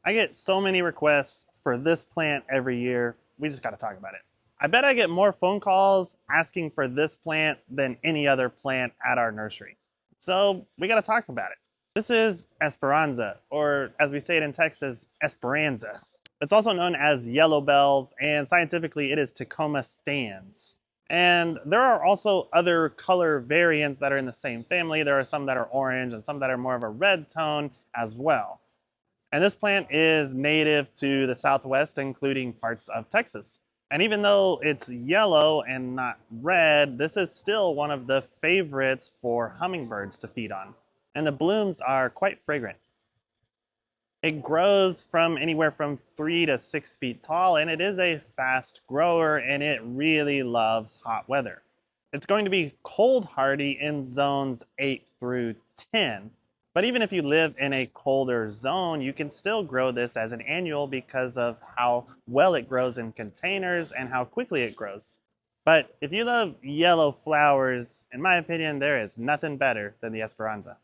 I get so many requests for this plant every year. We just got to talk about it. I bet I get more phone calls asking for this plant than any other plant at our nursery. So we got to talk about it. This is Esperanza, or as we say it in Texas, Esperanza. It's also known as yellow bells, and scientifically it is Tecoma stans. And there are also other color variants that are in the same family. There are some that are orange and some that are more of a red tone as well. And this plant is native to the Southwest, including parts of Texas. And even though it's yellow and not red, this is still one of the favorites for hummingbirds to feed on. And the blooms are quite fragrant. It grows from anywhere from 3 to 6 feet tall, and it is a fast grower, and it really loves hot weather. It's going to be cold hardy in zones 8 through 10. But even if you live in a colder zone, you can still grow this as an annual because of how well it grows in containers and how quickly it grows. But if you love yellow flowers, in my opinion, there is nothing better than the Esperanza.